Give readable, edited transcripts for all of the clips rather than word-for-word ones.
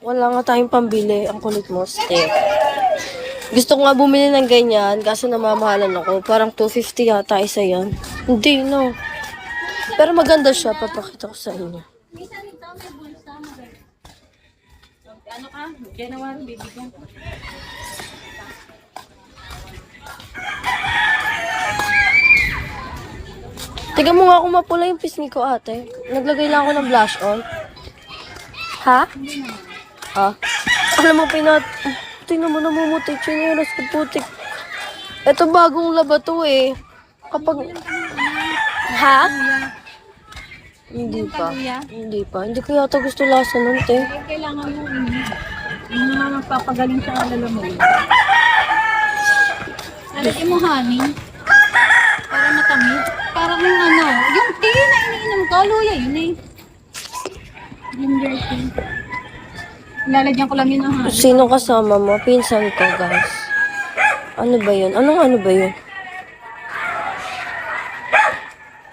Wala nga tayong pambili. Ang kulit mo, Steph. Gusto ko nga bumili ng ganyan, kaso namamahalan ako. Parang 250 yata isa yan. Hindi, no. Pero maganda siya. Papakita ko sa inyo. Ano ka? January, bibigyan ko. Tingnan mo nga kung mapula yung pisngi ko, ate. Naglagay lang ako ng blush on. Ha? Ha? Alam mo, tingnan mo, namumutik. Chinelas ko putik. Ito bagong laba to eh. Kapag... Ha? Hindi pa. Hindi pa. Hindi ko yata gusto lasa nun, te. Kailangan mo yung mga magpapagaling sa alala mo. Lalagyan mo honey. Para matamis. Parang yung yung tea na iniinom ko, luya yun eh. Ginger tea. Lalagyan ko lang yun ng honey. Sino kasama mo? Pinsan ko, guys. Ano ba yun? Ano ba yun?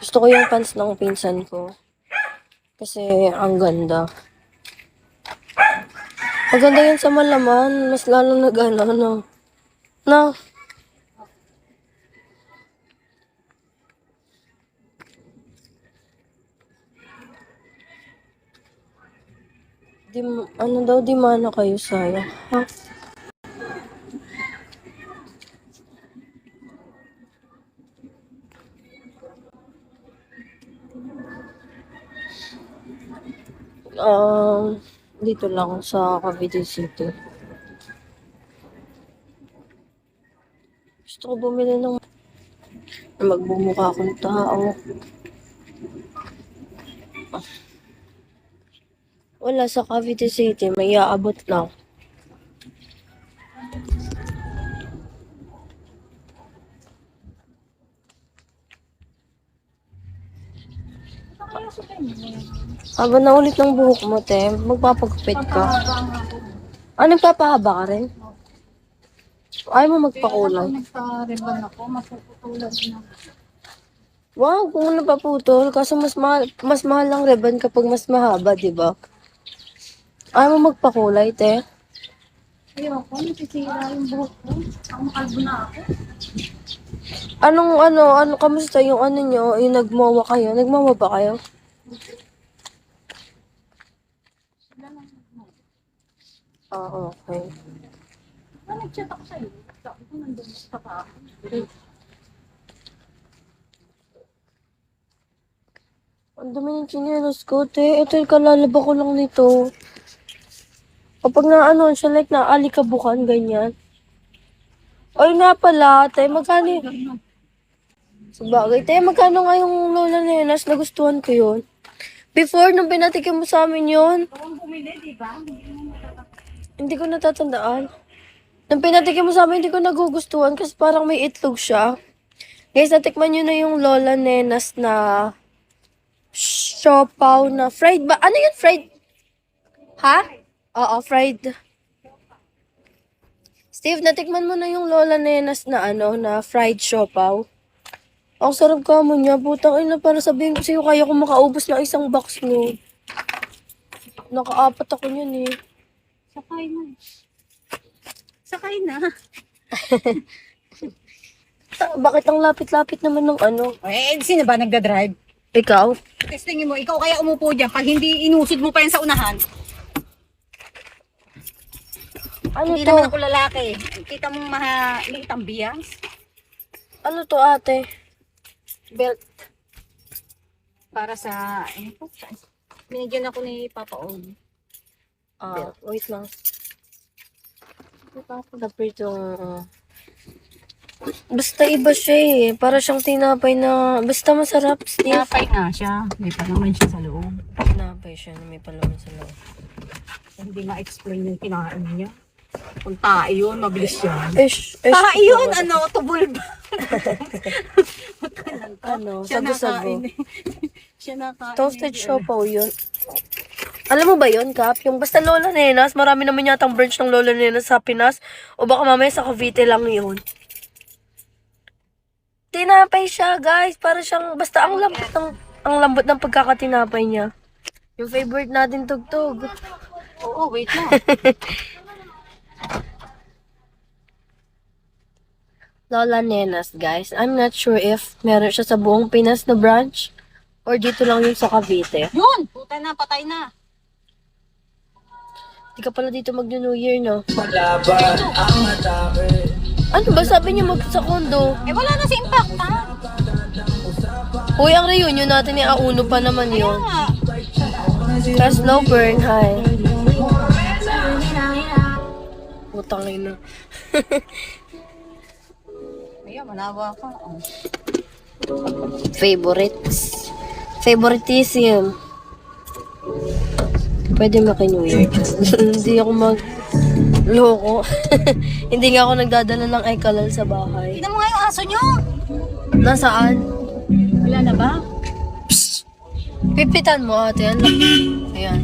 Gusto ko yung pants ng pinsan ko. Kasi ang ganda. Maganda yan sa malaman. Mas lalong nag-ano, no? No? Di mana kayo sayang. Ha? Dito lang sa Cavite City. Gusto ko bumili ng magbumukha akong tao. Wala sa Cavite City, may aabot lang. Haba na ulit ng buhok mo, te. Magpapagupit ka. Nagpapahaba ka rin? Ayaw mo magpakulay? Nagpa-ribbon ako, masuputulan na. Wow, kung napaputol. Kaso mas mahal ang ribbon kapag mas mahaba, di ba? Ayaw mo magpakulay, te? Ayoko, nasisira yung buhok ko. Ako makalbo na ako. Kamusta yung nyo, yung nagmawa kayo? Nagmawa ba kayo? Okay. Nag-chat ako sa'yo. Sabi ko nandun sa ka. Ang dami ng chinelos ko, te. Ito yung kalalaba ko lang nito. Kapag siya, like naalikabukan, ganyan. Ay nga pala, te, magkano Sabagay, te, magkano nga yung Lola Nenas? Nagustuhan ko yun. Before, nung pinatikim mo sa amin yun. Kung bumili, di ba? Hindi ko natatandaan. Nung pinatikim mo sa amin, hindi ko nagugustuhan kasi parang may itlog siya. Guys, natikman nyo na yung Lola Nenas na siopaw na fried ba? Ano yun? Fried? Ha? Oo, fried. Steve, natikman mo na yung Lola Nenas na na fried siopaw. Ang sarap ka mo niya. Putang ina, para sabihin ko sa'yo, kaya ko makaubos ng isang box no. Nakaapat ako yun eh. Sakay na. Sakay na. Bakit ang lapit-lapit naman ng Sino ba nagda-drive? Ikaw? Testingin mo, ikaw kaya umupo dyan. Pag hindi inusod mo pa yan sa unahan. Ano Hindi to? naman ako lalaki. Kita mong maliit ang biyas. Ano to, ate? Belt. Para sa, binigyan ako ni Papa Og. Wait lang. Basta iba siya eh. Para siyang tinapay na, basta masarap, Steve. Tinapay nga siya. May palaman siya sa loob. Tinapay siya na may palaman sa loob. Hindi ma-explain yung kinain niya. Kung tae yun, mabilis yan. Tae yun, tubol ba? Siya sabu-sabu. nakain. Siya nakain. Toasted siopaw yun. Alam mo ba yun, Kap? Yung basta Lola Nenas, marami naman yatang branch ng Lola Nenas sa Pinas. O baka mamaya sa Cavite lang yun. Tinapay siya, guys. Para siyang, basta ang lambot ng pagkakatinapay niya. Yung favorite natin tugtog. Oo, wait lang. Lola Nenas, guys. I'm not sure if meron siya sa buong Pinas na branch or dito lang yung sa Cavite. Yun! Puta na, patay na. Di ka pala dito mag-New Year, no? Ano ba sabi niya sa condo? Eh, wala na si Impact, ha? Uy, ang reunion natin ni Auno pa naman Kaya yun. nga. Kaya slow burn, hi. Putang ina. Kaya, manawa ka. Oh. Favorites. Favoritism. Pwede maki-New Year. Hindi ako loko. Hindi nga ako nagdadala ng iCalal sa bahay. Tignan mo nga yung aso nyo. Nasaan? Wala na ba? Pipitan mo ate. Ayan.